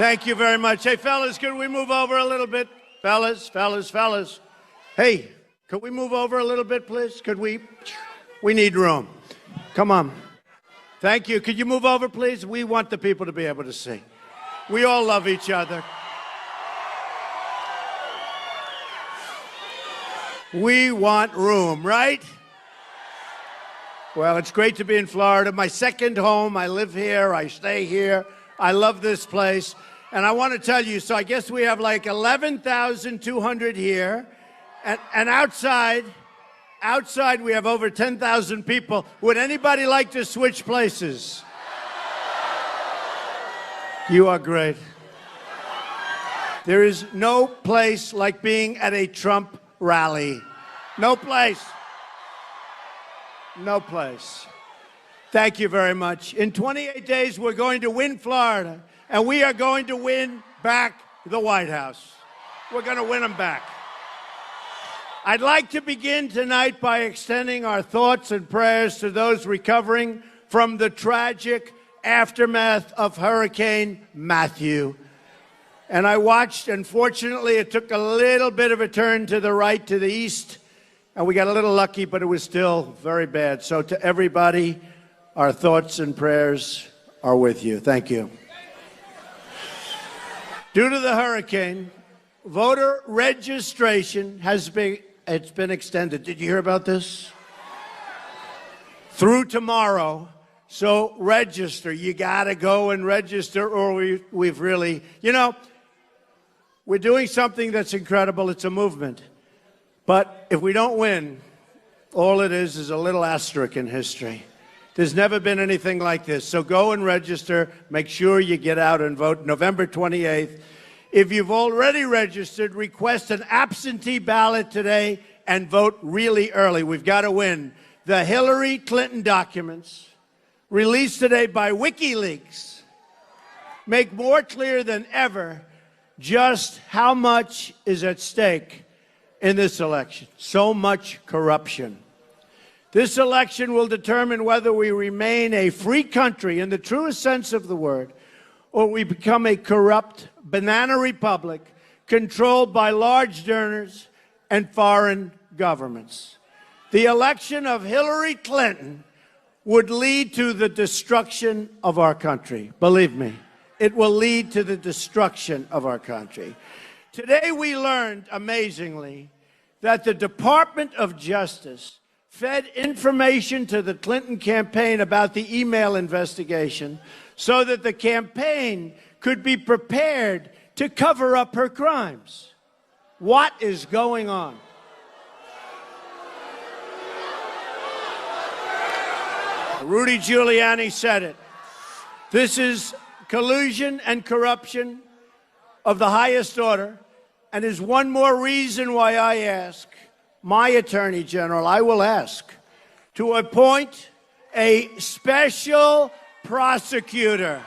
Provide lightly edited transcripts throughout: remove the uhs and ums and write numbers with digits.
Thank you very much. Hey, fellas, could we move over a little bit? Fellas. Hey, could we move over a little bit, please? Could we? We need room. Come on. Thank you. Could you move over, please? We want the people to be able to see. We all love each other. We want room, right? Well, it's great to be in Florida. My second home. I live here. I stay here. I love this place. And I want to tell you, so I guess we have like 11,200 here. And outside we have over 10,000 people. Would anybody like to switch places? You are great. There is no place like being at a Trump rally. No place. No place. Thank you very much. In 28 days, we're going to win Florida, and we are going to win back the White House. We're going to win them back. I'd like to begin tonight by extending our thoughts and prayers to those recovering from the tragic aftermath of Hurricane Matthew. And I watched, unfortunately, it took a little bit of a turn to the right, to the east, and we got a little lucky, but it was still very bad. So to everybody, our thoughts and prayers are with you. Thank you. Due to the hurricane, voter registration has been extended. Did you hear about this? Through tomorrow. So register. You got to go and register, or we've really, we're doing something that's incredible. It's a movement. But if we don't win, all it is a little asterisk in history. There's never been anything like this. So go and register. Make sure you get out and vote November 28th. If you've already registered, request an absentee ballot today and vote really early. We've got to win. The Hillary Clinton documents, released today by WikiLeaks, make more clear than ever just how much is at stake in this election. So much corruption. This election will determine whether we remain a free country in the truest sense of the word, or we become a corrupt banana republic controlled by large donors and foreign governments. The election of Hillary Clinton would lead to the destruction of our country. Believe me, it will lead to the destruction of our country. Today we learned, amazingly, that the Department of Justice fed information to the Clinton campaign about the email investigation so that the campaign could be prepared to cover up her crimes. What is going on? Rudy Giuliani said it. This is collusion and corruption of the highest order, and is one more reason why I ask my Attorney General, I will ask, to appoint a special prosecutor.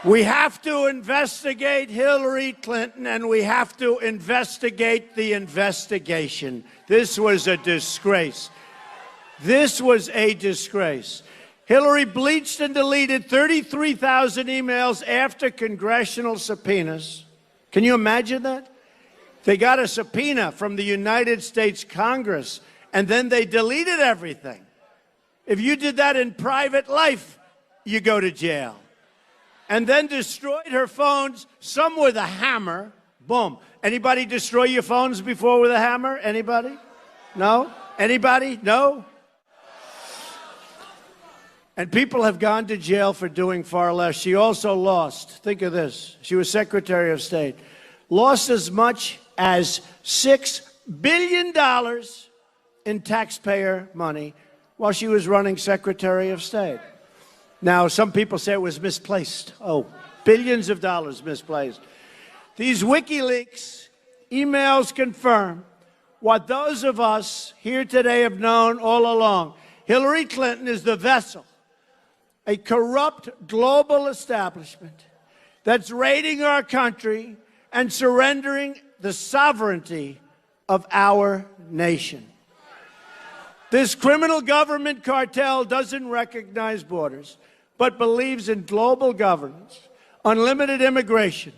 We have to investigate Hillary Clinton, and we have to investigate the investigation. This was a disgrace. This was a disgrace. Hillary bleached and deleted 33,000 emails after congressional subpoenas. Can you imagine that? They got a subpoena from the United States Congress, and then they deleted everything. If you did that in private life, you go to jail. And then destroyed her phones, some with a hammer. Boom. Anybody destroy your phones before with a hammer? Anybody? No? Anybody? No? And people have gone to jail for doing far less. She also lost, think of this, she was Secretary of State, lost as much as $6 billion in taxpayer money while she was running Secretary of State. Now, some people say it was misplaced. Oh, billions of dollars misplaced. These WikiLeaks emails confirm what those of us here today have known all along. Hillary Clinton is the vessel, a corrupt global establishment that's raiding our country and surrendering the sovereignty of our nation. This criminal government cartel doesn't recognize borders, but believes in global governance, unlimited immigration,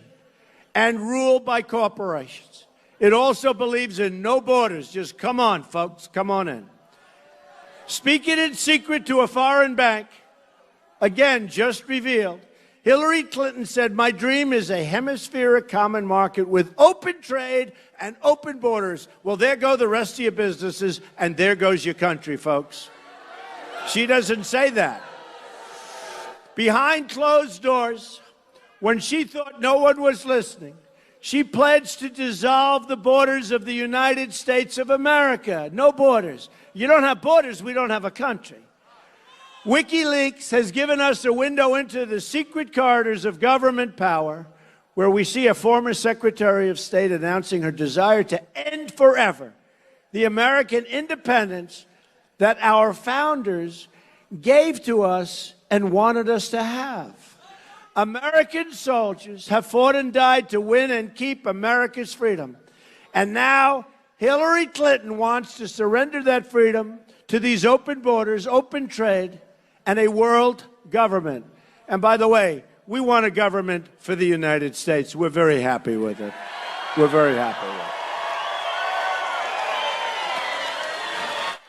and rule by corporations. It also believes in no borders. Just come on, folks, come on in. Speaking in secret to a foreign bank, again, just revealed, Hillary Clinton said, "My dream is a hemispheric common market with open trade and open borders." Well, there go the rest of your businesses, and there goes your country, folks. She doesn't say that. Behind closed doors, when she thought no one was listening, she pledged to dissolve the borders of the United States of America. No borders. You don't have borders, we don't have a country. WikiLeaks has given us a window into the secret corridors of government power, where we see a former Secretary of State announcing her desire to end forever the American independence that our founders gave to us and wanted us to have. American soldiers have fought and died to win and keep America's freedom. And now Hillary Clinton wants to surrender that freedom to these open borders, open trade, and a world government. And by the way, we want a government for the United States. We're very happy with it. We're very happy with it.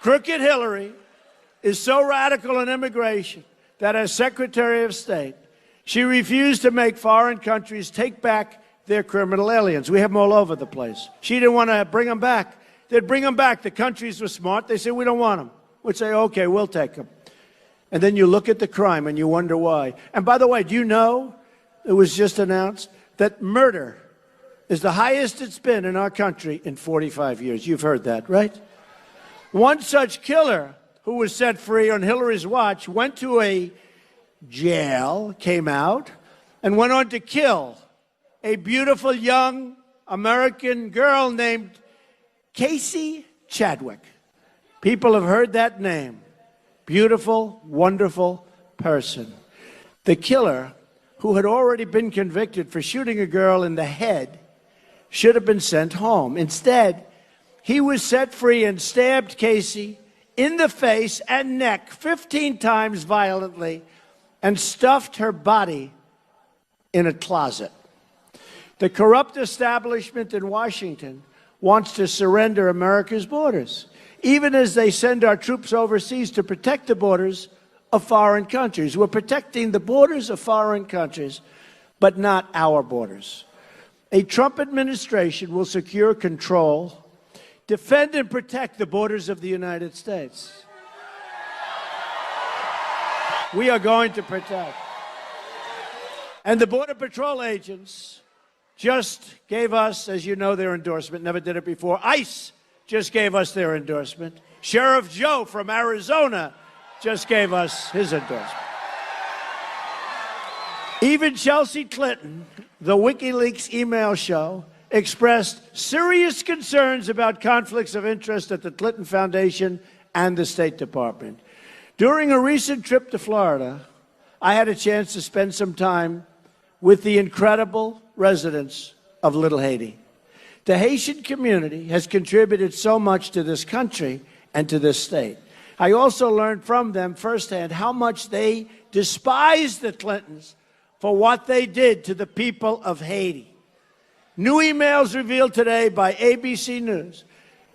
Crooked Hillary is so radical in immigration that as Secretary of State, she refused to make foreign countries take back their criminal aliens. We have them all over the place. She didn't want to bring them back. They'd bring them back. The countries were smart. They said, "We don't want them." We'd say, "Okay, we'll take them." And then you look at the crime and you wonder why. And by the way, do you know, it was just announced that murder is the highest it's been in our country in 45 years. You've heard that, right? One such killer who was set free on Hillary's watch went to a jail, came out, and went on to kill a beautiful young American girl named Casey Chadwick. People have heard that name. Beautiful, wonderful person. The killer, who had already been convicted for shooting a girl in the head, should have been sent home. Instead, he was set free and stabbed Casey in the face and neck 15 times violently and stuffed her body in a closet. The corrupt establishment in Washington wants to surrender America's borders, even as they send our troops overseas to protect the borders of foreign countries. We're protecting the borders of foreign countries, but not our borders. A Trump administration will secure control, defend and protect the borders of the United States. We are going to protect. And the Border Patrol agents just gave us, as you know, their endorsement. Never did it before. ICE just gave us their endorsement. Sheriff Joe from Arizona just gave us his endorsement. Even Chelsea Clinton, the WikiLeaks email show, expressed serious concerns about conflicts of interest at the Clinton Foundation and the State Department. During a recent trip to Florida, I had a chance to spend some time with the incredible residents of Little Haiti. The Haitian community has contributed so much to this country and to this state. I also learned from them firsthand how much they despise the Clintons for what they did to the people of Haiti. New emails revealed today by ABC News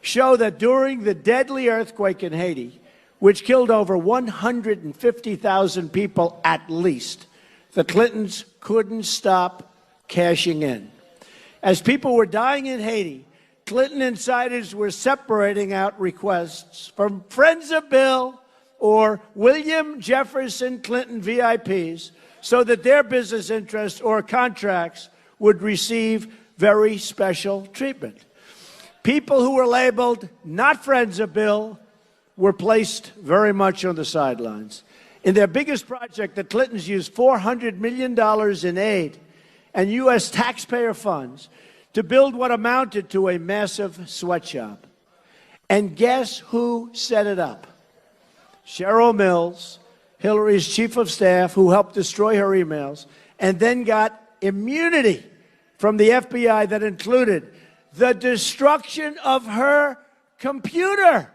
show that during the deadly earthquake in Haiti, which killed over 150,000 people at least, the Clintons couldn't stop cashing in. As people were dying in Haiti, Clinton insiders were separating out requests from friends of Bill or William Jefferson Clinton VIPs so that their business interests or contracts would receive very special treatment. People who were labeled not friends of Bill were placed very much on the sidelines. In their biggest project, the Clintons used $400 million in aid and U.S. taxpayer funds to build what amounted to a massive sweatshop. And guess who set it up? Cheryl Mills, Hillary's chief of staff, who helped destroy her emails, and then got immunity from the FBI that included the destruction of her computer.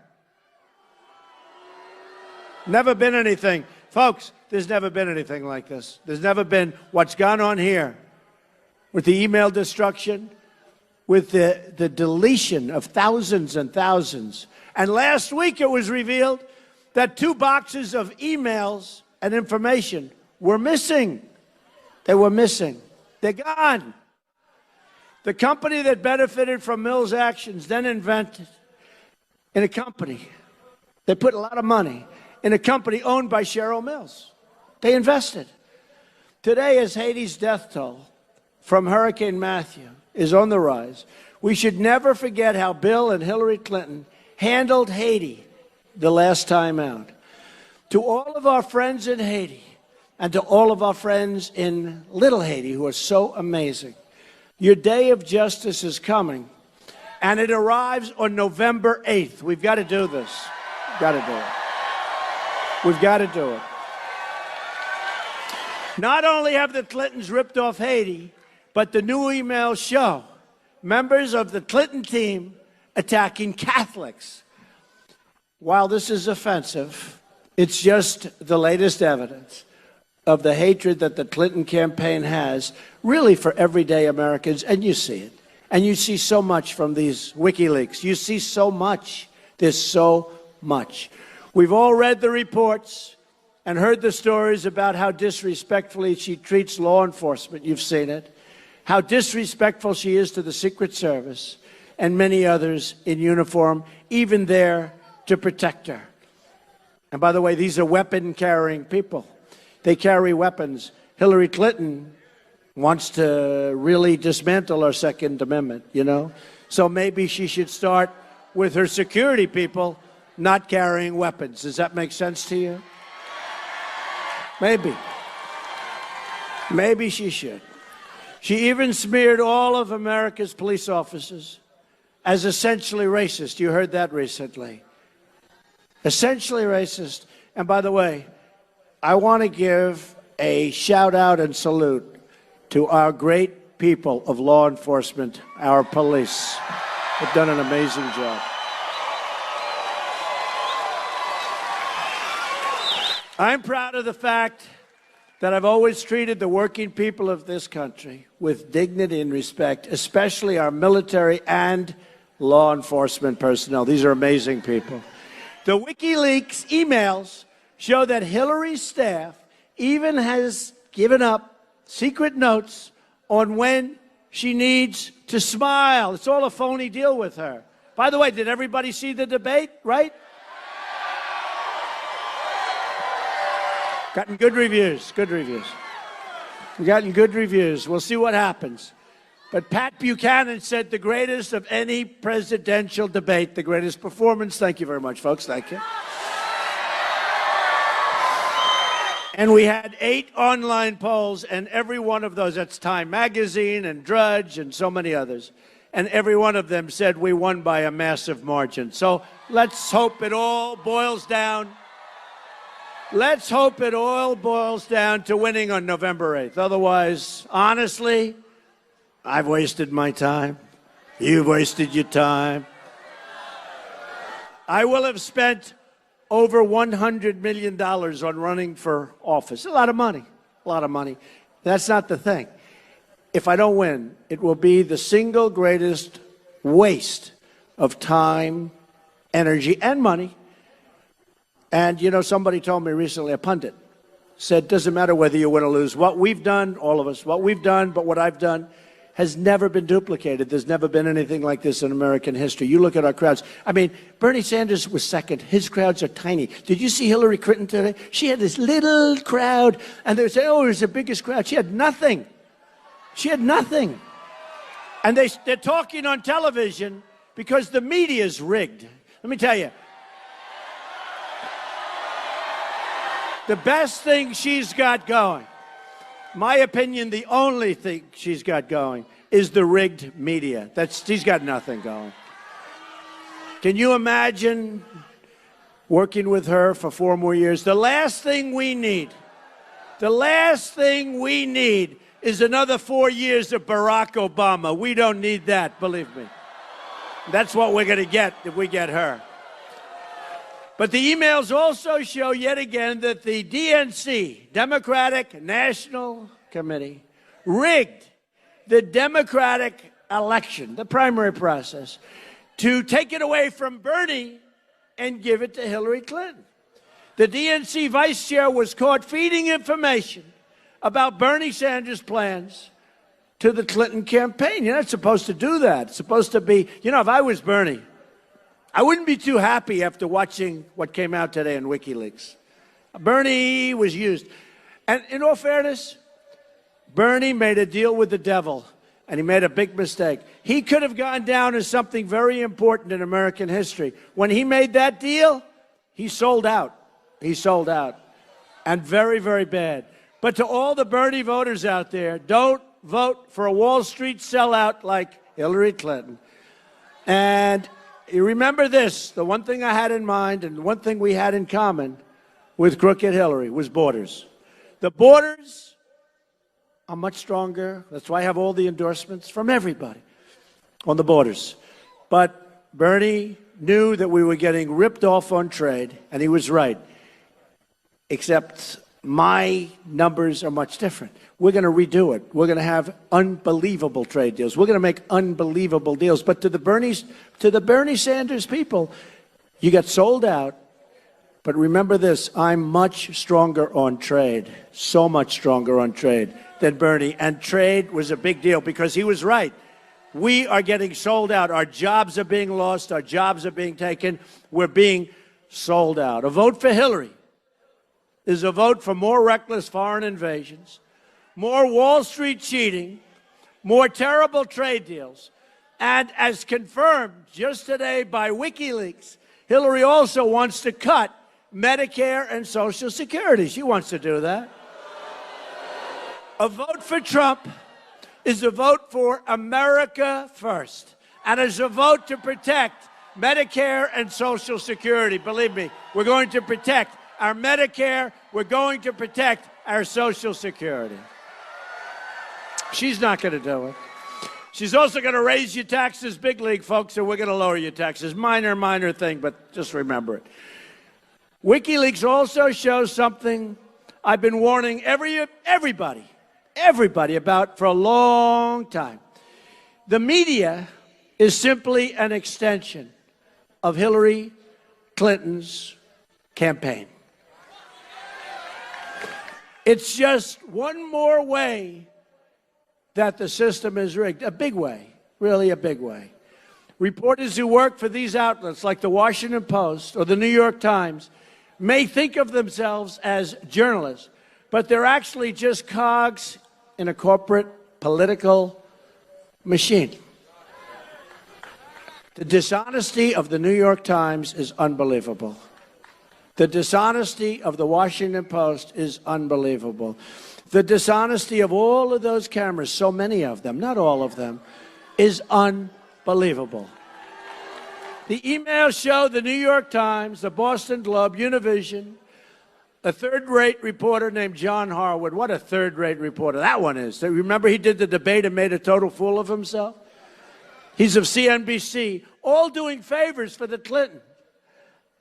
Never been anything. Folks, there's never been anything like this. There's never been what's gone on here with the email destruction, with the deletion of thousands and thousands. And last week it was revealed that 2 boxes of emails and information were missing. They were missing. They're gone. The company that benefited from Mills' actions then invented in a company. They put a lot of money in a company owned by Cheryl Mills. They invested. Today, as Haiti's death toll from Hurricane Matthew is on the rise, we should never forget how Bill and Hillary Clinton handled Haiti the last time out. To all of our friends in Haiti and to all of our friends in Little Haiti who are so amazing, your day of justice is coming, and it arrives on November 8th. We've got to do this. We've got to do it. We've got to do it. Not only have the Clintons ripped off Haiti, but the new emails show members of the Clinton team attacking Catholics. While this is offensive, it's just the latest evidence of the hatred that the Clinton campaign has, really for everyday Americans, and you see it. And you see so much from these WikiLeaks. You see so much. There's so much. We've all read the reports and heard the stories about how disrespectfully she treats law enforcement. You've seen it. How disrespectful she is to the Secret Service and many others in uniform, even there to protect her. And by the way, these are weapon-carrying people. They carry weapons. Hillary Clinton wants to really dismantle our Second Amendment, you know? So maybe she should start with her security people not carrying weapons. Does that make sense to you? Maybe. Maybe she should. She even smeared all of America's police officers as essentially racist. You heard that recently. Essentially racist. And by the way, I want to give a shout out and salute to our great people of law enforcement, our police. They've done an amazing job. I'm proud of the fact that I've always treated the working people of this country with dignity and respect, especially our military and law enforcement personnel. These are amazing people. The WikiLeaks emails show that Hillary's staff even has given up secret notes on when she needs to smile. It's all a phony deal with her. By the way, did everybody see the debate, right? Gotten good reviews, good reviews. We've gotten good reviews. We'll see what happens. But Pat Buchanan said the greatest of any presidential debate, the greatest performance. Thank you very much, folks. Thank you. And we had 8 online polls, and every one of those, that's Time Magazine and Drudge and so many others, and every one of them said we won by a massive margin. So let's hope it all boils down. Let's hope it all boils down to winning on November 8th. Otherwise, honestly, I've wasted my time. You've wasted your time. I will have spent over $100 million on running for office. A lot of money, a lot of money. That's not the thing. If I don't win, it will be the single greatest waste of time, energy, and money. And, you know, somebody told me recently, a pundit, said, doesn't matter whether you win or lose. What we've done, all of us, what we've done, but what I've done has never been duplicated. There's never been anything like this in American history. You look at our crowds. I mean, Bernie Sanders was second. His crowds are tiny. Did you see Hillary Clinton today? She had this little crowd, and they would say, oh, it was the biggest crowd. She had nothing. She had nothing. And they're talking on television because the media is rigged. Let me tell you. The best thing she's got going, my opinion, the only thing she's got going is the rigged media. She's got nothing going. Can you imagine working with her for 4 more years? The last thing we need is another 4 years of Barack Obama. We don't need that, believe me. That's what we're going to get if we get her. But the emails also show yet again that the DNC, Democratic National Committee, rigged the Democratic election, the primary process, to take it away from Bernie and give it to Hillary Clinton. The DNC vice chair was caught feeding information about Bernie Sanders' plans to the Clinton campaign. You're not supposed to do that. It's supposed to be, if I was Bernie, I wouldn't be too happy after watching what came out today in WikiLeaks. Bernie was used. And in all fairness, Bernie made a deal with the devil, and he made a big mistake. He could have gone down as something very important in American history. When he made that deal, he sold out. He sold out. And very, very bad. But to all the Bernie voters out there, don't vote for a Wall Street sellout like Hillary Clinton. And you remember this, the one thing I had in mind and one thing we had in common with crooked Hillary was borders. The borders are much stronger. That's why I have all the endorsements from everybody on the borders. But Bernie knew that we were getting ripped off on trade, and he was right. Except my numbers are much different. We're going to redo it. We're going to have unbelievable trade deals. We're going to make unbelievable deals. But to the Bernie Sanders people, you got sold out. But remember this, I'm much stronger on trade, so much stronger on trade than Bernie. And trade was a big deal because he was right. We are getting sold out. Our jobs are being lost. Our jobs are being taken. We're being sold out. A vote for Hillary is a vote for more reckless foreign invasions, more Wall Street cheating, more terrible trade deals. And as confirmed just today by WikiLeaks, Hillary also wants to cut Medicare and Social Security. She wants to do that. A vote for Trump is a vote for America first, and is a vote to protect Medicare and Social Security. Believe me, we're going to protect our Medicare, we're going to protect our Social Security. She's not going to do it. She's also going to raise your taxes, big league, folks, and we're going to lower your taxes. Minor thing, but just remember it. WikiLeaks also shows something I've been warning everybody about for a long time. The media is simply an extension of Hillary Clinton's campaign. It's just one more way that the system is rigged. A big way, really a big way. Reporters who work for these outlets like the Washington Post or the New York Times may think of themselves as journalists, but they're actually just cogs in a corporate political machine. The dishonesty of the New York Times is unbelievable. The dishonesty of the Washington Post is unbelievable. The dishonesty of all of those cameras, so many of them, not all of them, is unbelievable. The emails show the New York Times, the Boston Globe, Univision, a third-rate reporter named John Harwood. What a third-rate reporter that one is. So remember he did the debate and made a total fool of himself? He's of CNBC, all doing favors for the Clintons.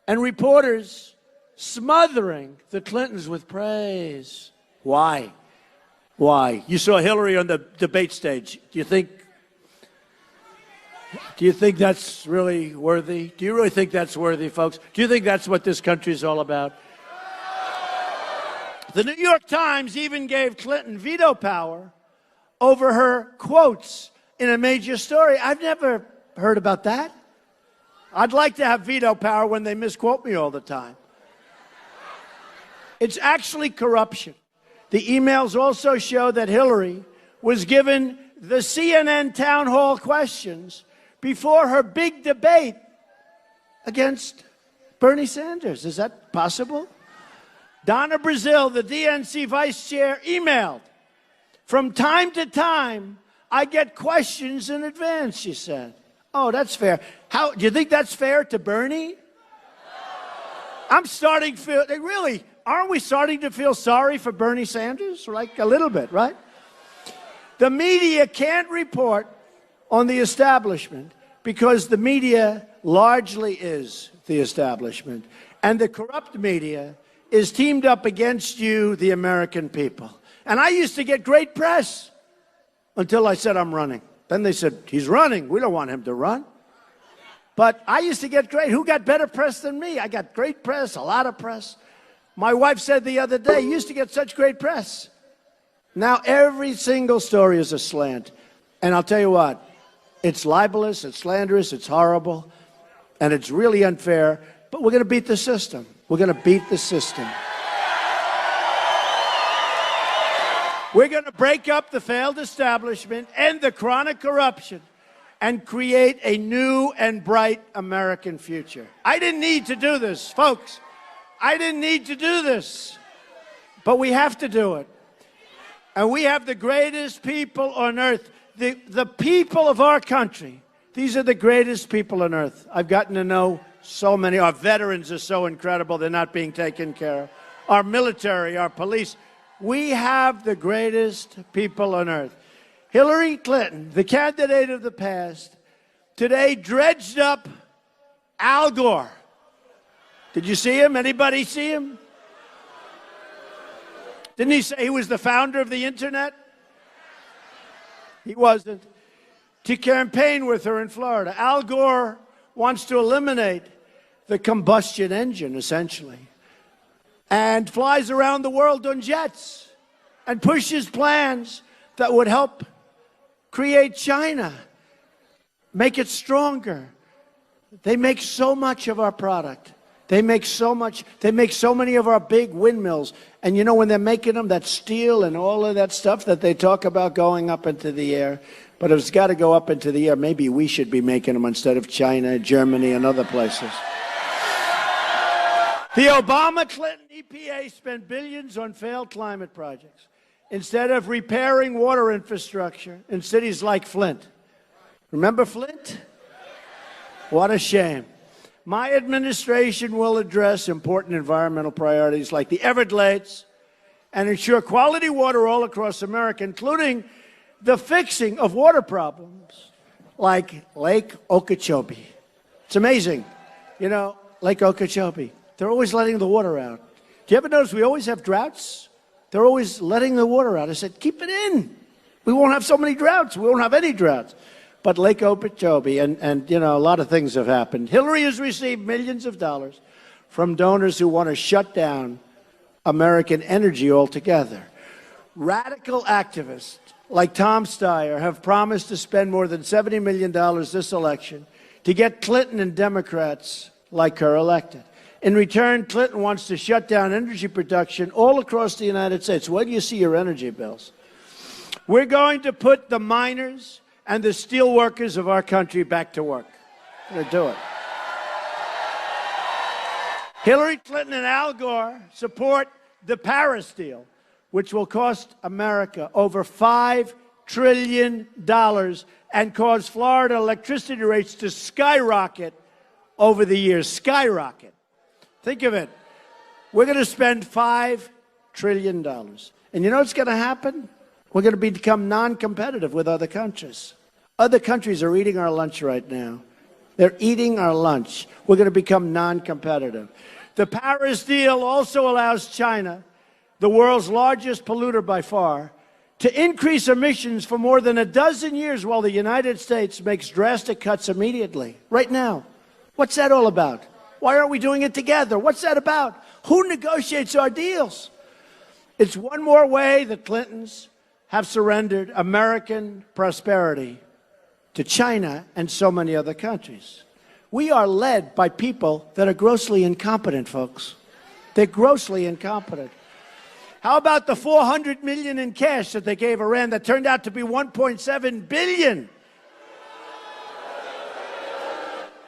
And reporters smothering the Clintons with praise. Why? Why? You saw Hillary on the debate stage. Do you think that's really worthy? Do you really think that's worthy, folks? Do you think that's what this country is all about? The New York Times even gave Clinton veto power over her quotes in a major story. I've never heard about that. I'd like to have veto power when they misquote me all the time. It's actually corruption. The emails also show that Hillary was given the CNN town hall questions before her big debate against Bernie Sanders. Is that possible? Donna Brazile, the DNC vice chair, emailed, "From time to time, I get questions in advance," she said. Oh, that's fair. How do you think that's fair to Bernie? I'm starting to feel, really, aren't we starting to feel sorry for Bernie Sanders? Like a little bit, right? The media can't report on the establishment because the media largely is the establishment. And the corrupt media is teamed up against you, the American people. And I used to get great press until I said I'm running. Then they said, he's running. We don't want him to run. But I used to get great. Who got better press than me? I got great press, a lot of press. My wife said the other day, you used to get such great press. Now every single story is a slant. And I'll tell you what, it's libelous, it's slanderous, it's horrible, and it's really unfair. But we're going to beat the system. We're going to beat the system. We're going to break up the failed establishment, end the chronic corruption, and create a new and bright American future. I didn't need to do this, folks. I didn't need to do this. But we have to do it. And we have the greatest people on earth. The people of our country, these are the greatest people on earth. I've gotten to know so many. Our veterans are so incredible. They're not being taken care of. Our military, our police. We have the greatest people on earth. Hillary Clinton, the candidate of the past, today dredged up Al Gore. Did you see him? Anybody see him? Didn't he say he was the founder of the internet? He wasn't. To campaign with her in Florida. Al Gore wants to eliminate the combustion engine, essentially, and flies around the world on jets and pushes plans that would help create China, make it stronger. They make so much of our product. They make so much. They make so many of our big windmills. And you know, when they're making them, that steel and all of that stuff that they talk about going up into the air, but if it's got to go up into the air, maybe we should be making them instead of China, Germany, and other places. The Obama-Clinton EPA spent billions on failed climate projects instead of repairing water infrastructure in cities like Flint. Remember Flint? What a shame. My administration will address important environmental priorities like the Everglades and ensure quality water all across America, including the fixing of water problems like Lake Okeechobee. It's amazing. You know, Lake Okeechobee. They're always letting the water out. Do you ever notice we always have droughts? They're always letting the water out. I said, keep it in. We won't have so many droughts. We won't have any droughts. But Lake Okeechobee, and you know, a lot of things have happened. Hillary has received millions of dollars from donors who want to shut down American energy altogether. Radical activists like Tom Steyer have promised to spend more than $70 million this election to get Clinton and Democrats like her elected. In return, Clinton wants to shut down energy production all across the United States. Where do you see your energy bills? We're going to put the miners and the steel workers of our country back to work. We're going to do it. Hillary Clinton and Al Gore support the Paris deal, which will cost America over $5 trillion and cause Florida electricity rates to skyrocket over the years. Skyrocket. Think of it. We're going to spend $5 trillion. And you know what's going to happen? We're going to become non-competitive with other countries. Other countries are eating our lunch right now. They're eating our lunch. We're going to become non-competitive. The Paris deal also allows China, the world's largest polluter by far, to increase emissions for more than a dozen years while the United States makes drastic cuts immediately. Right now. What's that all about? Why aren't we doing it together? What's that about? Who negotiates our deals? It's one more way the Clintons have surrendered American prosperity to China and so many other countries. We are led by people that are grossly incompetent, folks. They're grossly incompetent. How about the $400 million in cash that they gave Iran that turned out to be $1.7 billion?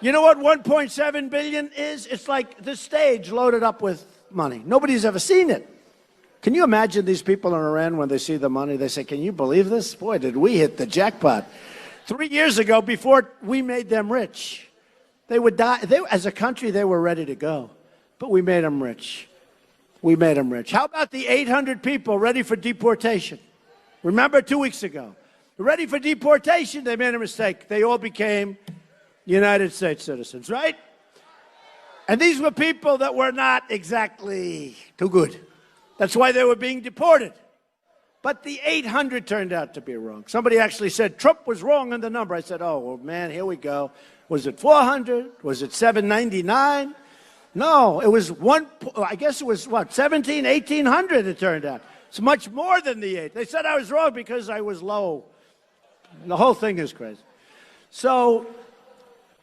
You know what $1.7 billion is? It's like the stage loaded up with money. Nobody's ever seen it. Can you imagine these people in Iran when they see the money? They say, can you believe this? Boy, did we hit the jackpot. 3 years ago, before we made them rich, they would die. As a country, they were ready to go. But we made them rich. We made them rich. How about the 800 people ready for deportation? Remember 2 weeks ago? Ready for deportation, they made a mistake. They all became United States citizens, right? And these were people that were not exactly too good. That's why they were being deported. But the 800 turned out to be wrong. Somebody actually said Trump was wrong on the number. I said, oh, well, man, here we go. Was it 400? Was it 799? No, it was I guess it was, 1,800 it turned out. It's much more than the 8. They said I was wrong because I was low. The whole thing is crazy. So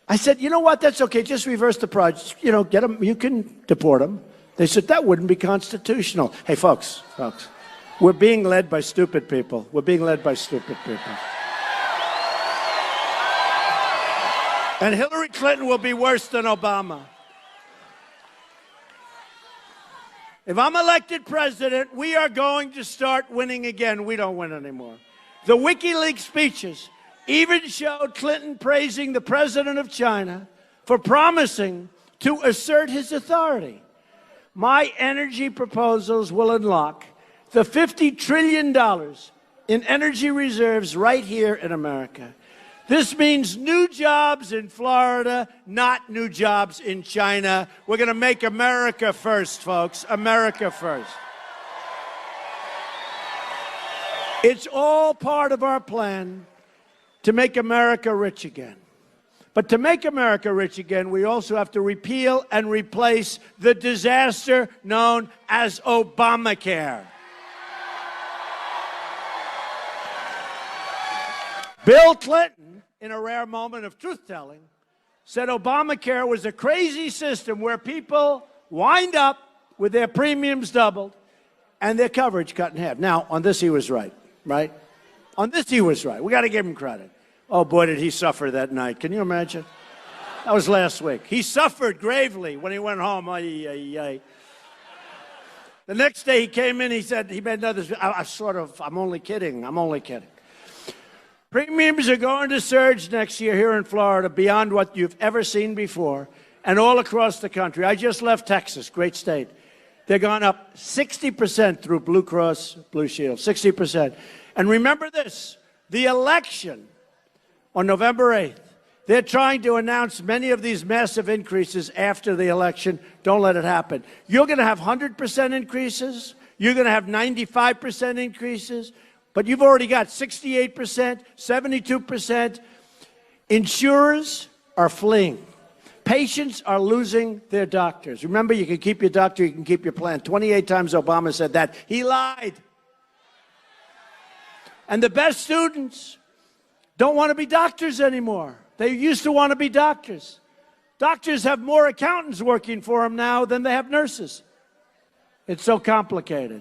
I said, you know what? That's okay. Just reverse the project. You know, get them. You can deport them. They said that wouldn't be constitutional. Hey, folks, we're being led by stupid people. We're being led by stupid people. And Hillary Clinton will be worse than Obama. If I'm elected president, we are going to start winning again. We don't win anymore. The WikiLeaks speeches even showed Clinton praising the president of China for promising to assert his authority. My energy proposals will unlock the $50 trillion in energy reserves right here in America. This means new jobs in Florida, not new jobs in China. We're going to make America first, folks. America first. It's all part of our plan to make America rich again. But to make America rich again, we also have to repeal and replace the disaster known as Obamacare. Bill Clinton, in a rare moment of truth-telling, said Obamacare was a crazy system where people wind up with their premiums doubled and their coverage cut in half. Now, on this he was right? On this he was right. We got to give him credit. Oh, boy, did he suffer that night. Can you imagine? That was last week. He suffered gravely when he went home. The next day he came in, he said, he made another, I'm only kidding. Premiums are going to surge next year here in Florida beyond what you've ever seen before and all across the country. I just left Texas, great state. They're gone up 60% through Blue Cross Blue Shield, 60%. And remember this, the election on November 8th, they're trying to announce many of these massive increases after the election. Don't let it happen. You're going to have 100% increases. You're going to have 95% increases. But you've already got 68%, 72%. Insurers are fleeing. Patients are losing their doctors. Remember, you can keep your doctor, you can keep your plan. 28 times Obama said that. He lied. And the best students don't want to be doctors anymore. They used to want to be doctors. Doctors have more accountants working for them now than they have nurses. It's so complicated.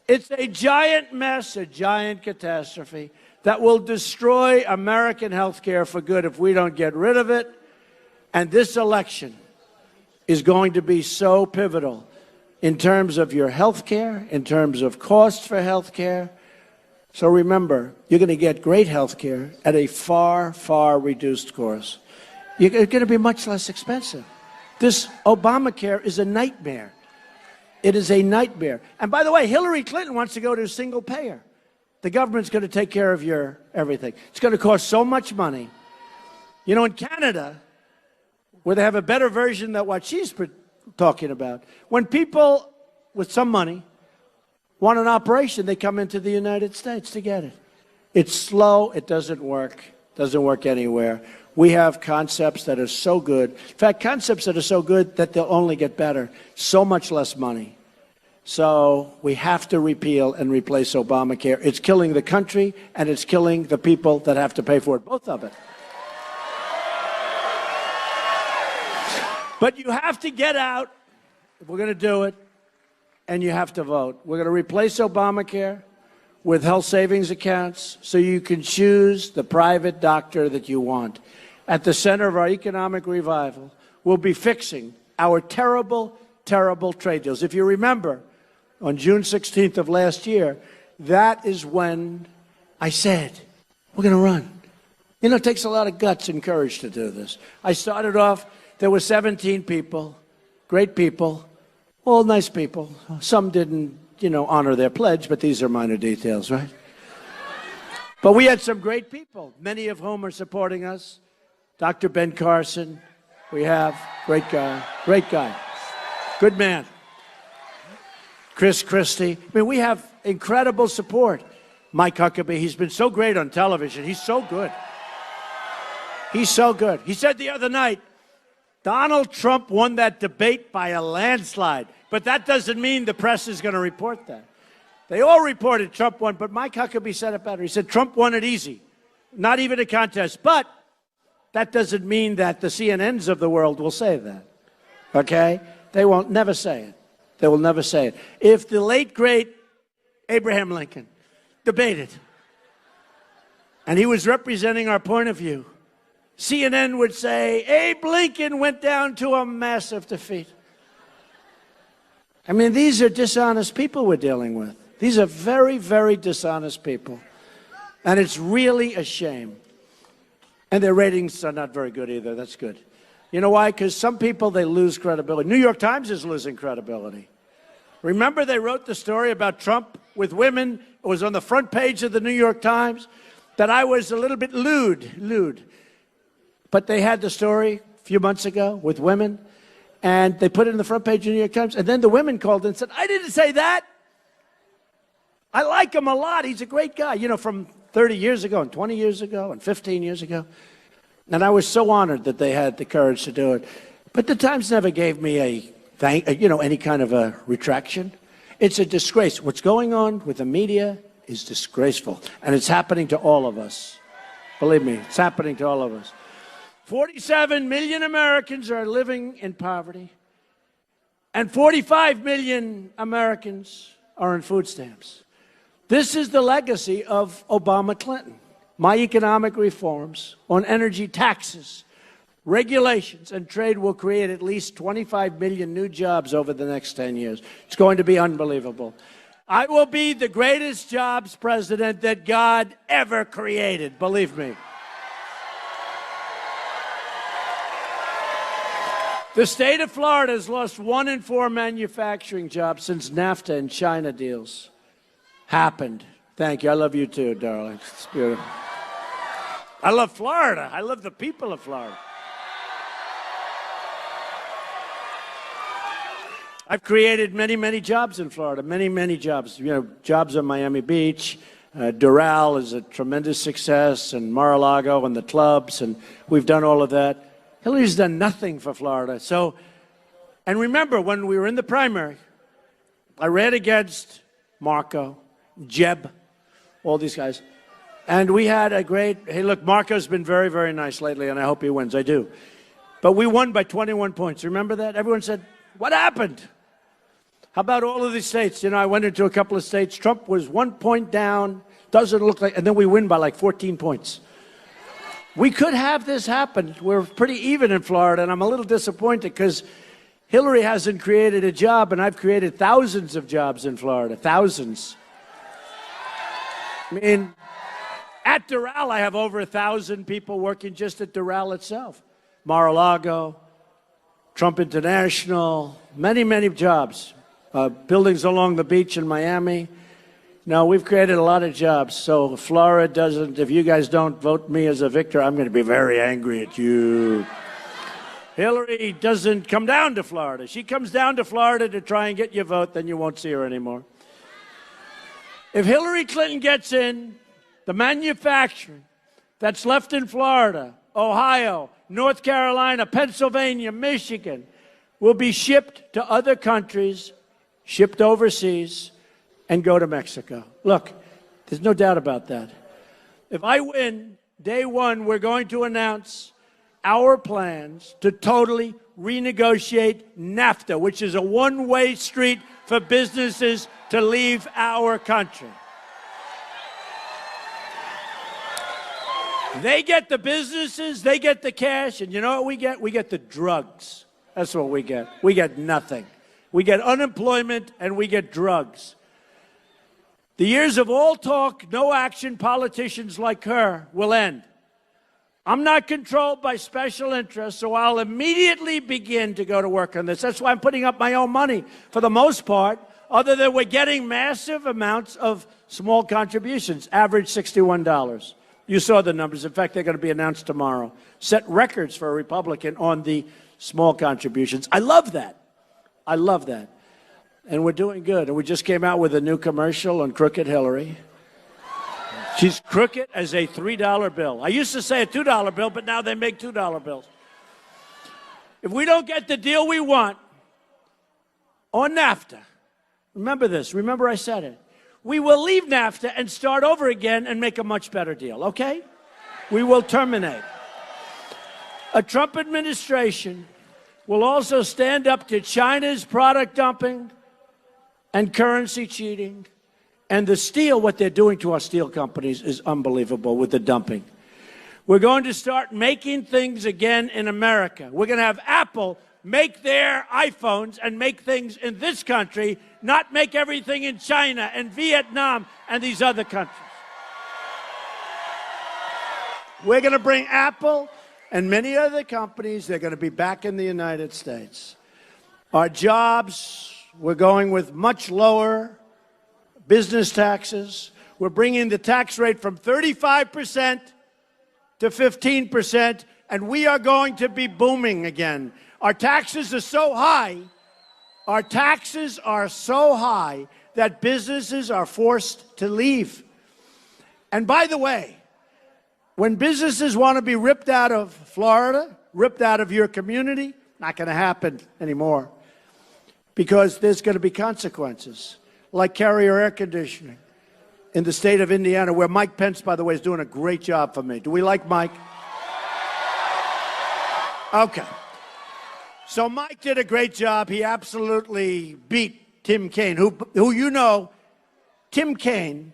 It's a giant mess, a giant catastrophe that will destroy American healthcare for good if we don't get rid of it. And this election is going to be so pivotal in terms of your healthcare, in terms of cost for healthcare. So remember, you're going to get great healthcare at a far, far reduced cost. You're going to be much less expensive. This Obamacare is a nightmare. It is a nightmare. And by the way, Hillary Clinton wants to go to a single payer. The government's going to take care of your everything. It's going to cost so much money. You know, in Canada, where they have a better version than what she's talking about, when people with some money want an operation, they come into the United States to get it. It's slow. It doesn't work. Doesn't work anywhere. We have concepts that are so good. In fact, concepts that are so good that they'll only get better. So much less money. So we have to repeal and replace Obamacare. It's killing the country, and it's killing the people that have to pay for it. Both of it. But you have to get out, if we're going to do it, and you have to vote. We're going to replace Obamacare with health savings accounts so you can choose the private doctor that you want. At the center of our economic revival, we'll be fixing our terrible, terrible trade deals. If you remember, on June 16th of last year, that is when I said, we're going to run. You know, it takes a lot of guts and courage to do this. I started off, there were 17 people, great people, all nice people. Some didn't, honor their pledge, but these are minor details, right? But we had some great people, many of whom are supporting us. Dr. Ben Carson, we have, great guy, good man. Chris Christie. I mean, we have incredible support. Mike Huckabee, he's been so great on television. He's so good. He's so good. He said the other night, Donald Trump won that debate by a landslide. But that doesn't mean the press is going to report that. They all reported Trump won, but Mike Huckabee said it better. He said Trump won it easy, not even a contest. But that doesn't mean that the CNNs of the world will say that, okay? They won't never say it. They will never say it. If the late, great Abraham Lincoln debated, and he was representing our point of view, CNN would say, Abe Lincoln went down to a massive defeat. I mean, these are dishonest people we're dealing with. These are very, very dishonest people. And it's really a shame. And their ratings are not very good either. That's good. You know why? Because some people, they lose credibility. New York Times is losing credibility. Remember they wrote the story about Trump with women? It was on the front page of the New York Times. That I was a little bit lewd. But they had the story a few months ago with women. And they put it in the front page of the New York Times. And then the women called and said, I didn't say that. I like him a lot. He's a great guy. You know, from 30 years ago and 20 years ago and 15 years ago. And I was so honored that they had the courage to do it. But the Times never gave me any kind of a retraction. It's a disgrace. What's going on with the media is disgraceful. And it's happening to all of us. Believe me, it's happening to all of us. 47 million Americans are living in poverty, and 45 million Americans are on food stamps. This is the legacy of Obama-Clinton. My economic reforms on energy taxes, regulations, and trade will create at least 25 million new jobs over the next 10 years. It's going to be unbelievable. I will be the greatest jobs president that God ever created, believe me. The state of Florida has lost 1 in 4 manufacturing jobs since NAFTA and China deals happened. Thank you. I love you too, darling. It's beautiful. I love Florida. I love the people of Florida. I've created many, many jobs in Florida, many jobs. You know, jobs on Miami Beach. Doral is a tremendous success, and Mar-a-Lago and the clubs, and we've done all of that. Hillary's done nothing for Florida. So, and remember, when we were in the primary, I ran against Marco, Jeb, all these guys. And we had a great, hey, look, Marco's been very, very nice lately, and I hope he wins. I do. But we won by 21 points. Remember that? Everyone said, what happened? How about all of these states? You know, I went into a couple of states. Trump was 1 point down, doesn't look like, and then we win by like 14 points. We could have this happen. We're pretty even in Florida, and I'm a little disappointed because Hillary hasn't created a job, and I've created thousands of jobs in Florida, thousands. I mean, at Doral, I have over 1,000 people working just at Doral itself. Mar-a-Lago, Trump International, many jobs. Buildings along the beach in Miami. No, we've created a lot of jobs. So if Florida doesn't, if you guys don't vote me as a victor, I'm going to be very angry at you. Hillary doesn't come down to Florida. She comes down to Florida to try and get your vote, then you won't see her anymore. If Hillary Clinton gets in, the manufacturing that's left in Florida, Ohio, North Carolina, Pennsylvania, Michigan, will be shipped to other countries, shipped overseas, and go to Mexico. Look, there's no doubt about that. If I win, day one, we're going to announce our plans to totally renegotiate NAFTA, which is a one-way street for businesses to leave our country. They get the businesses, they get the cash, and you know what we get? We get the drugs. That's what we get. We get nothing. We get unemployment, and we get drugs. The years of all talk, no action politicians like her will end. I'm not controlled by special interests, so I'll immediately begin to go to work on this. That's why I'm putting up my own money for the most part, other than we're getting massive amounts of small contributions, average $61. You saw the numbers. In fact, they're going to be announced tomorrow. Set records for a Republican on the small contributions. I love that. I love that. And we're doing good. And we just came out with a new commercial on Crooked Hillary. She's crooked as a $3 bill. I used to say a $2 bill, but now they make $2 bills. If we don't get the deal we want on NAFTA, remember this, remember I said it, we will leave NAFTA and start over again and make a much better deal, okay? We will terminate. A Trump administration will also stand up to China's product dumping and currency cheating. And the steel, what they're doing to our steel companies is unbelievable with the dumping. We're going to start making things again in America. We're going to have Apple make their iPhones and make things in this country, not make everything in China and Vietnam and these other countries. We're going to bring Apple and many other companies, they're going to be back in the United States. Our jobs, we're going with much lower business taxes. We're bringing the tax rate from 35% to 15%, and we are going to be booming again. Our taxes are so high, that businesses are forced to leave. And by the way, when businesses want to be ripped out of Florida, ripped out of your community, not going to happen anymore, because there's going to be consequences. Like Carrier Air Conditioning in the state of Indiana, where Mike Pence, by the way, is doing a great job for me. Do we like Mike? Okay. So Mike did a great job. He absolutely beat Tim Kaine, who you know, Tim Kaine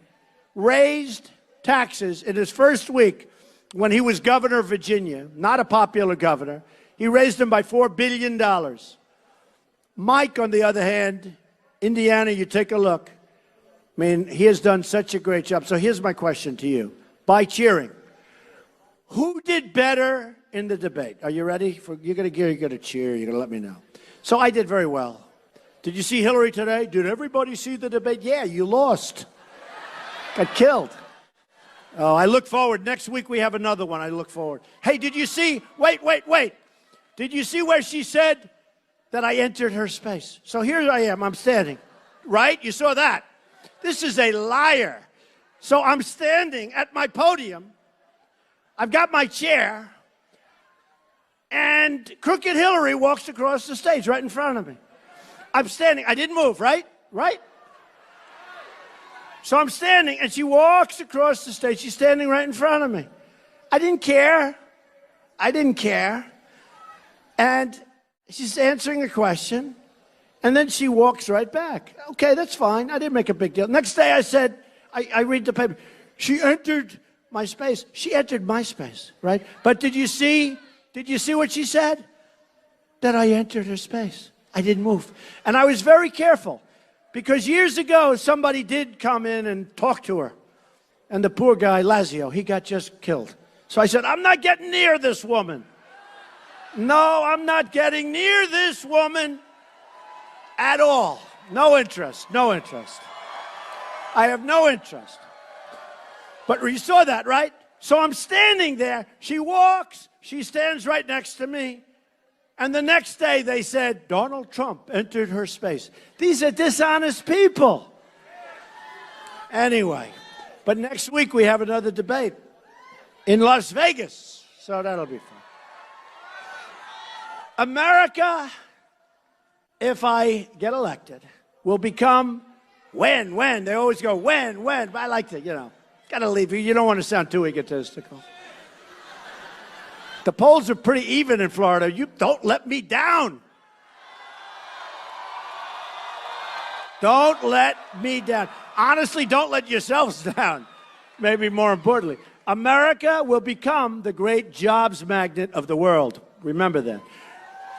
raised taxes in his first week when he was governor of Virginia, not a popular governor. He raised them by $4 billion. Mike, on the other hand, Indiana, you take a look. I mean, he has done such a great job. So here's my question to you. By cheering, who did better in the debate? Are you ready? You're going to cheer. You're going to let me know. So I did very well. Did you see Hillary today? Did everybody see the debate? Yeah, you lost. Got killed. Oh, I look forward. Next week we have another one. I look forward. Hey, did you see? Wait. Did you see where she said that I entered her space? So here I am. I'm standing. Right? You saw that. This is a liar. So I'm standing at my podium. I've got my chair. And Crooked Hillary walks across the stage right in front of me. I'm standing. I didn't move, right? Right? So I'm standing, and she walks across the stage. She's standing right in front of me. I didn't care. And she's answering a question, and then she walks right back. Okay, that's fine. I didn't make a big deal. Next day I said, I read the paper. She entered my space. She entered my space, right? But did you see what she said? That I entered her space. I didn't move. And I was very careful, because years ago, somebody did come in and talk to her. And the poor guy, Lazio, he got just killed. So I said, I'm not getting near this woman. No, I'm not getting near this woman at all. No interest. I have no interest. But you saw that, right? So I'm standing there. She walks. She stands right next to me. And the next day they said, Donald Trump entered her space. These are dishonest people. Anyway, but next week we have another debate in Las Vegas. So that'll be fun. America, if I get elected, will become when. They always go when. But I like to, got to leave. You don't want to sound too egotistical. The polls are pretty even in Florida. You don't let me down. Don't let me down. Honestly, don't let yourselves down. Maybe more importantly, America will become the great jobs magnet of the world. Remember that.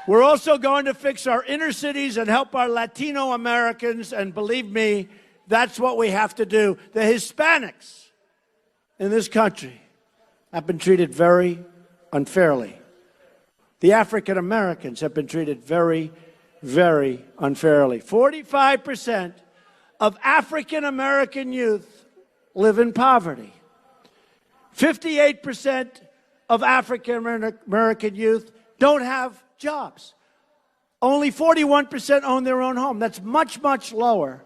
We're also going to fix our inner cities and help our Latino Americans. And believe me, that's what we have to do. The Hispanics in this country have been treated very unfairly. The African Americans have been treated very, very unfairly. 45% of African American youth live in poverty. 58% of African American youth don't have jobs. Only 41% own their own home. That's much, much lower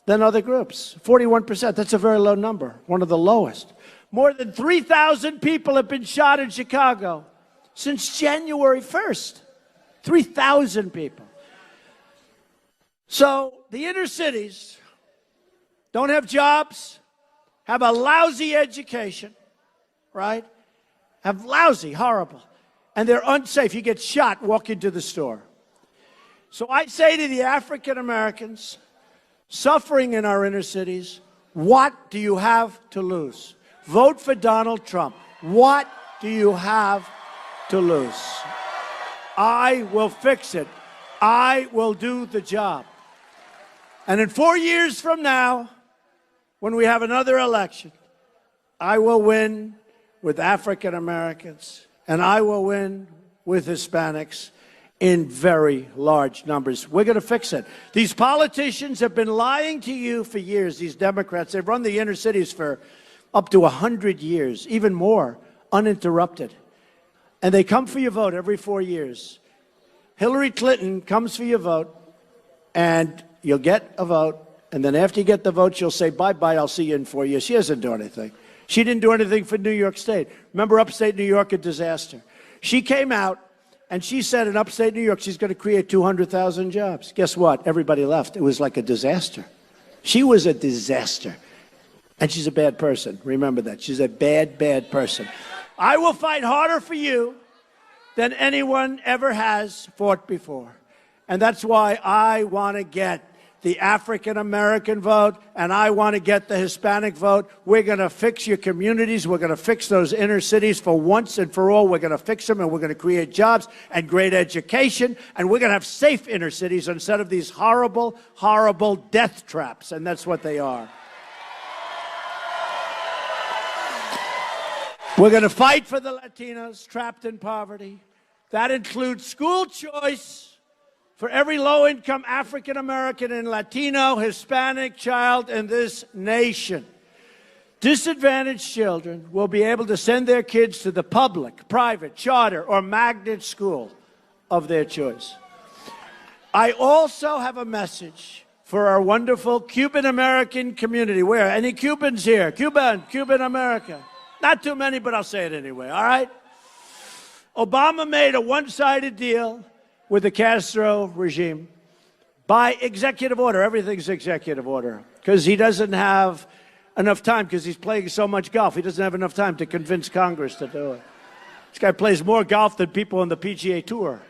than other groups. 41%, that's a very low number, one of the lowest. More than 3,000 people have been shot in Chicago since January 1st. 3,000 people. So the inner cities don't have jobs, have a lousy education, right? Have lousy, horrible. And they're unsafe. You get shot, walk into the store. So I say to the African Americans suffering in our inner cities, what do you have to lose? Vote for Donald Trump. What do you have to lose? I will fix it. I will do the job. And in 4 years from now, when we have another election, I will win with African Americans, and I will win with Hispanics in very large numbers. We're going to fix it. These politicians have been lying to you for years, these Democrats. They've run the inner cities for up to 100 years, even more, uninterrupted. And they come for your vote every 4 years. Hillary Clinton comes for your vote, and you'll get a vote, and then after you get the vote, you'll say, bye-bye, I'll see you in 4 years. She doesn't do anything. She didn't do anything for New York State. Remember upstate New York, a disaster. She came out, and she said in upstate New York, she's going to create 200,000 jobs. Guess what? Everybody left. It was like a disaster. She was a disaster. And she's a bad person. Remember that. She's a bad, bad person. I will fight harder for you than anyone ever has fought before. And that's why I want to get the African-American vote, and I want to get the Hispanic vote. We're going to fix your communities. We're going to fix those inner cities for once and for all. We're going to fix them, and we're going to create jobs and great education, and we're going to have safe inner cities instead of these horrible, horrible death traps, and that's what they are. We're going to fight for the Latinos trapped in poverty. That includes school choice for every low-income African-American and Latino, Hispanic child in this nation. Disadvantaged children will be able to send their kids to the public, private, charter, or magnet school of their choice. I also have a message for our wonderful Cuban-American community. Where? Any Cubans here? Cuban America. Not too many, but I'll say it anyway, all right? Obama made a one-sided deal with the Castro regime by executive order. Everything's executive order because he doesn't have enough time because he's playing so much golf. He doesn't have enough time to convince Congress to do it. This guy plays more golf than people on the PGA Tour.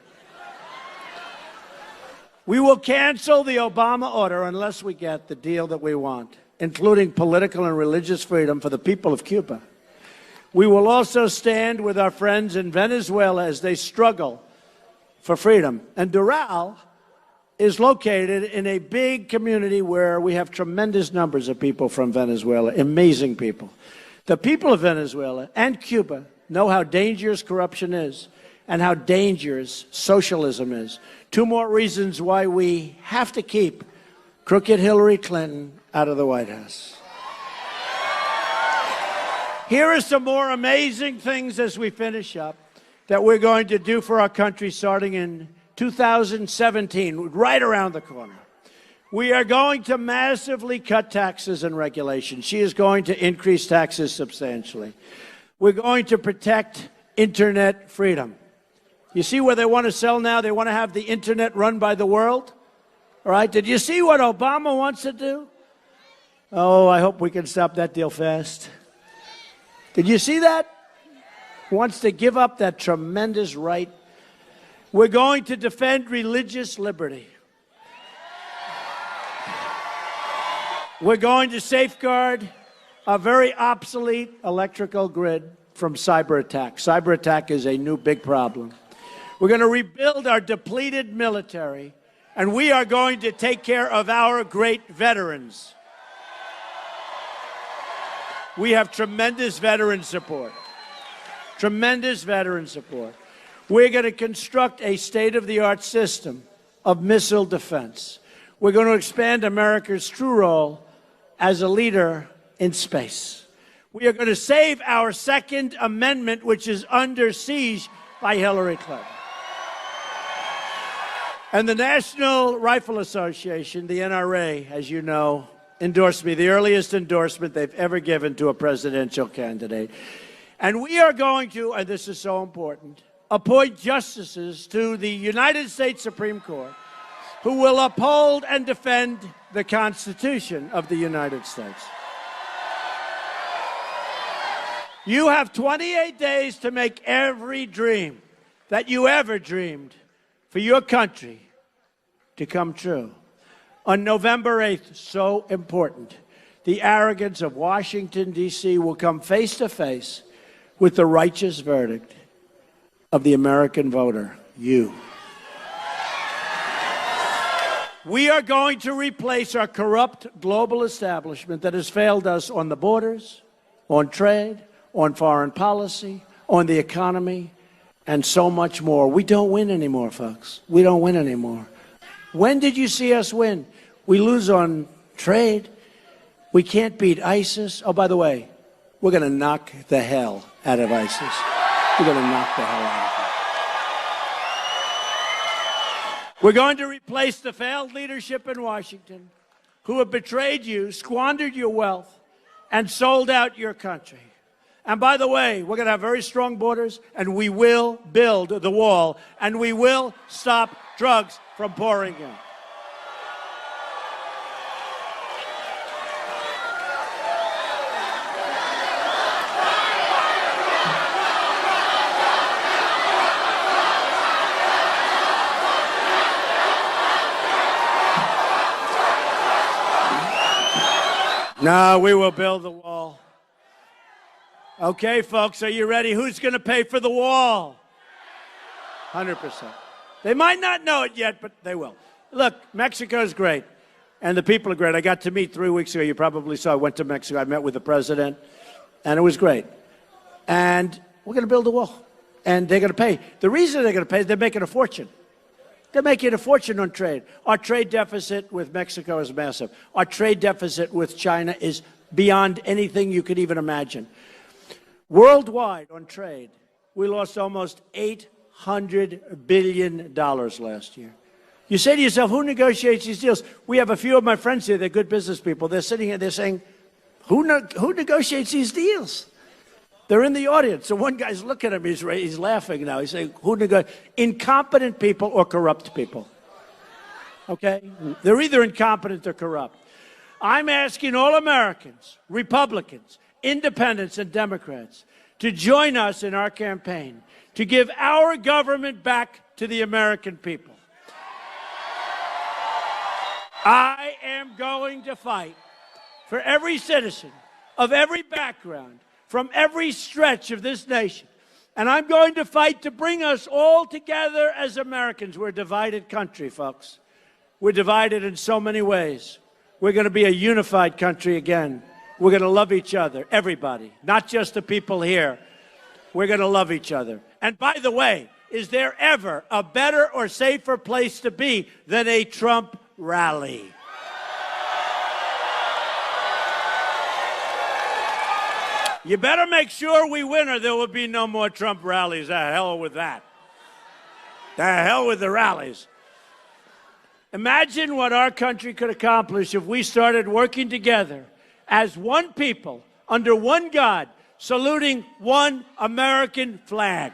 We will cancel the Obama order unless we get the deal that we want, including political and religious freedom for the people of Cuba. We will also stand with our friends in Venezuela as they struggle for freedom. And Doral is located in a big community where we have tremendous numbers of people from Venezuela, amazing people. The people of Venezuela and Cuba know how dangerous corruption is and how dangerous socialism is. Two more reasons why we have to keep crooked Hillary Clinton out of the White House. Here are some more amazing things as we finish up that we're going to do for our country starting in 2017, right around the corner. We are going to massively cut taxes and regulations. She is going to increase taxes substantially. We're going to protect internet freedom. You see where they want to sell now? They want to have the internet run by the world. All right? Did you see what Obama wants to do? Oh, I hope we can stop that deal fast. Did you see that? Wants to give up that tremendous right. We're going to defend religious liberty. We're going to safeguard a very obsolete electrical grid from cyber attack. Cyber attack is a new big problem. We're going to rebuild our depleted military, and we are going to take care of our great veterans. We have tremendous veteran support. Tremendous veteran support. We're going to construct a state-of-the-art system of missile defense. We're going to expand America's true role as a leader in space. We are going to save our Second Amendment, which is under siege by Hillary Clinton. And the National Rifle Association, the NRA, as you know, endorsed me, the earliest endorsement they've ever given to a presidential candidate. And we are going to, and this is so important, appoint justices to the United States Supreme Court who will uphold and defend the Constitution of the United States. You have 28 days to make every dream that you ever dreamed for your country to come true. On November 8th, so important, the arrogance of Washington, D.C. will come face to face with the righteous verdict of the American voter, you. We are going to replace our corrupt global establishment that has failed us on the borders, on trade, on foreign policy, on the economy, and so much more. We don't win anymore, folks. We don't win anymore. When did you see us win? We lose on trade. We can't beat ISIS. Oh, by the way, we're going to knock the hell out of ISIS. We're going to knock the hell out of them. We're going to replace the failed leadership in Washington who have betrayed you, squandered your wealth, and sold out your country. And by the way, we're going to have very strong borders, and we will build the wall, and we will stop drugs from pouring in. No, we will build the wall. Okay, folks, are you ready? Who's going to pay for the wall? 100%. They might not know it yet, but they will. Look, Mexico's great, and the people are great. I got to meet 3 weeks ago. You probably saw I went to Mexico. I met with the president, and it was great. And we're going to build a wall, and they're going to pay. The reason they're going to pay is they're making a fortune. They're making a fortune on trade. Our trade deficit with Mexico is massive. Our trade deficit with China is beyond anything you could even imagine. Worldwide on trade, we lost almost $800 billion last year. You say to yourself, who negotiates these deals? We have a few of my friends here, they're good business people. They're sitting here, they're saying, who negotiates these deals? They're in the audience. So one guy's looking at him, he's laughing now. He's saying, who negotiates? Incompetent people or corrupt people. Okay? They're either incompetent or corrupt. I'm asking all Americans, Republicans, Independents, and Democrats to join us in our campaign to give our government back to the American people. I am going to fight for every citizen of every background, from every stretch of this nation. And I'm going to fight to bring us all together as Americans. We're a divided country, folks. We're divided in so many ways. We're going to be a unified country again. We're going to love each other, everybody, not just the people here. We're going to love each other. And by the way, is there ever a better or safer place to be than a Trump rally? You better make sure we win or there will be no more Trump rallies. The hell with that. The hell with the rallies. Imagine what our country could accomplish if we started working together as one people, under one God, saluting one American flag.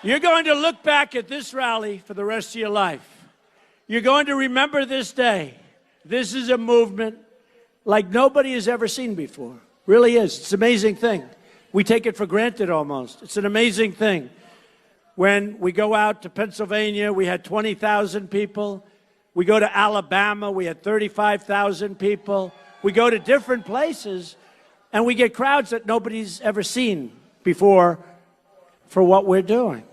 You're going to look back at this rally for the rest of your life. You're going to remember this day. This is a movement like nobody has ever seen before. Really is. It's an amazing thing. We take it for granted almost. It's an amazing thing. When we go out to Pennsylvania, we had 20,000 people. We go to Alabama, we had 35,000 people. We go to different places, and we get crowds that nobody's ever seen before for what we're doing.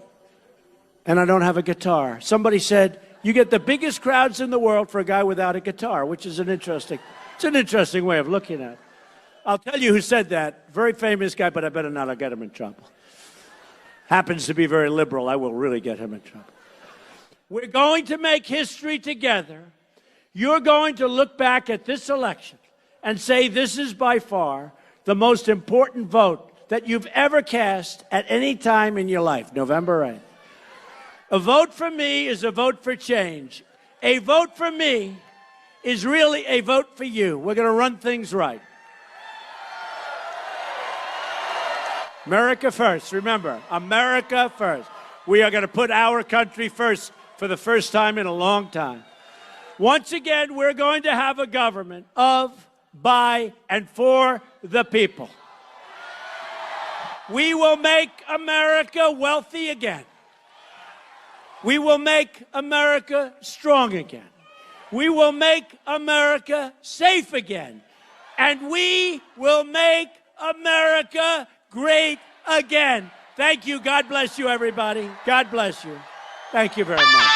And I don't have a guitar. Somebody said, you get the biggest crowds in the world for a guy without a guitar, which is an interesting way of looking at it. I'll tell you who said that. Very famous guy, but I better not. I'll get him in trouble. Happens to be very liberal. I will really get him in trouble. We're going to make history together you're going to look back at this election and say this is by far the most important vote that you've ever cast at any time in your life, November 8th. A vote for me is a vote for change. A vote for me is really a vote for you. We're going to run things right. America first. Remember, America first. We are going to put our country first for the first time in a long time. Once again, we're going to have a government of, by, and for the people. We will make America wealthy again. We will make America strong again. We will make America safe again. And we will make America great again. Thank you. God bless you, everybody. God bless you. Thank you very much.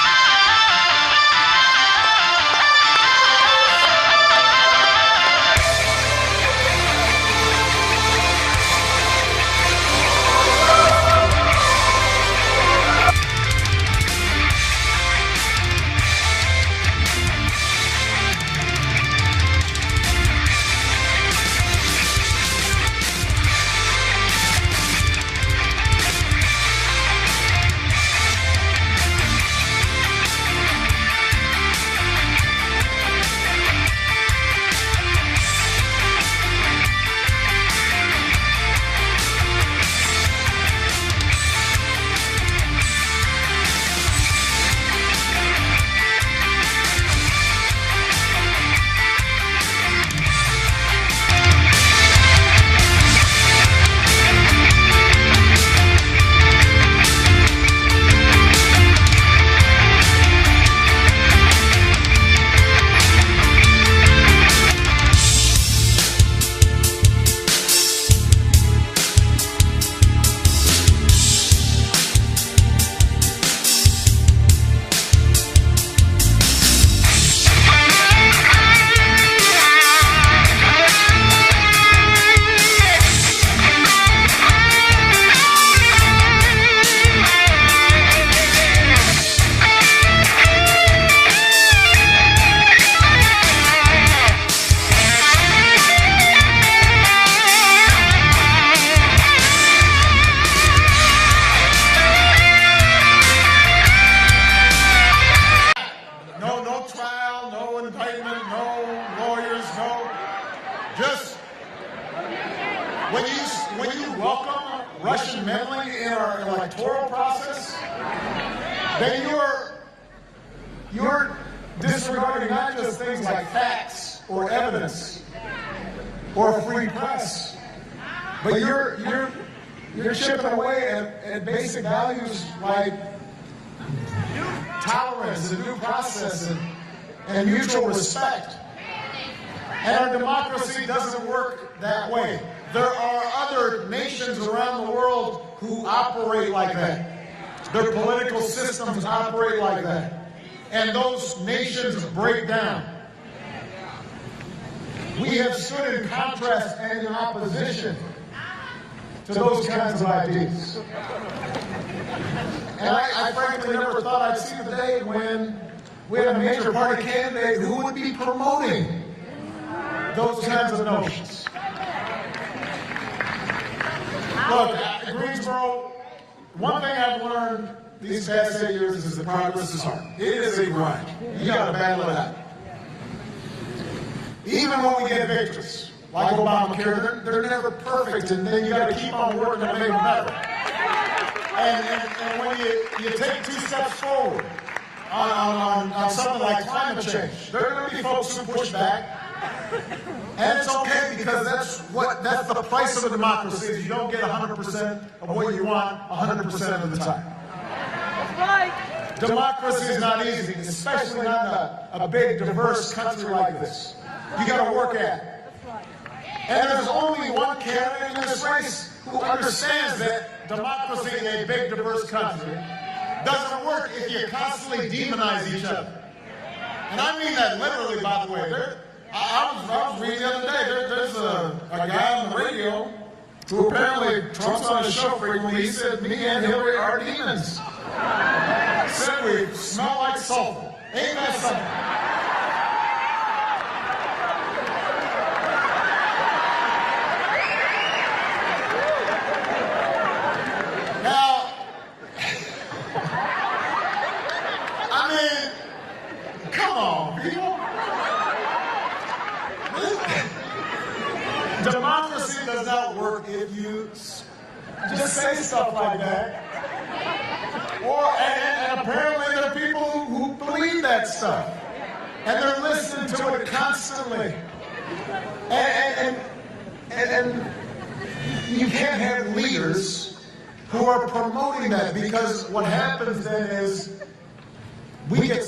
when you welcome Russian meddling in our electoral process, then you're disregarding not just things like facts or evidence or a free press, but you're chipping away at basic values like tolerance and due process and mutual respect. And our democracy doesn't work that way. There are other nations around the world who operate like that. Their political systems operate like that. And those nations break down. We have stood in contrast and in opposition to those kinds of ideas. And I frankly never thought I'd see the day when we had a major party candidate who would be promoting those kinds of notions. Look, Greensboro, one thing I've learned these past 8 years is that progress is hard. It is a grind. You got to battle it out. Even when we get victories, like Obamacare, they're never perfect, and then you got to keep on working to make them better. And when you take 2 steps forward on something like climate change, there are going to be folks who push back. And it's okay, because that's the price of a democracy, is you don't get 100% of what you want 100% of the time. That's right. Democracy is not easy, especially not in a big, diverse country like this. You got to work at it. And there's only one candidate in this race who understands that democracy in a big, diverse country doesn't work if you constantly demonize each other. And I mean that literally, by the way. I was reading the other day, there's a guy on the radio who apparently Trump's on his show frequently. He said, me and Hillary are demons. He said we smell like sulfur. Ain't that something? people? Democracy does not work if you just say stuff like that. And apparently there are people who believe that stuff. And they're listening to it constantly. And you can't have leaders who are promoting that, because what happens then is we get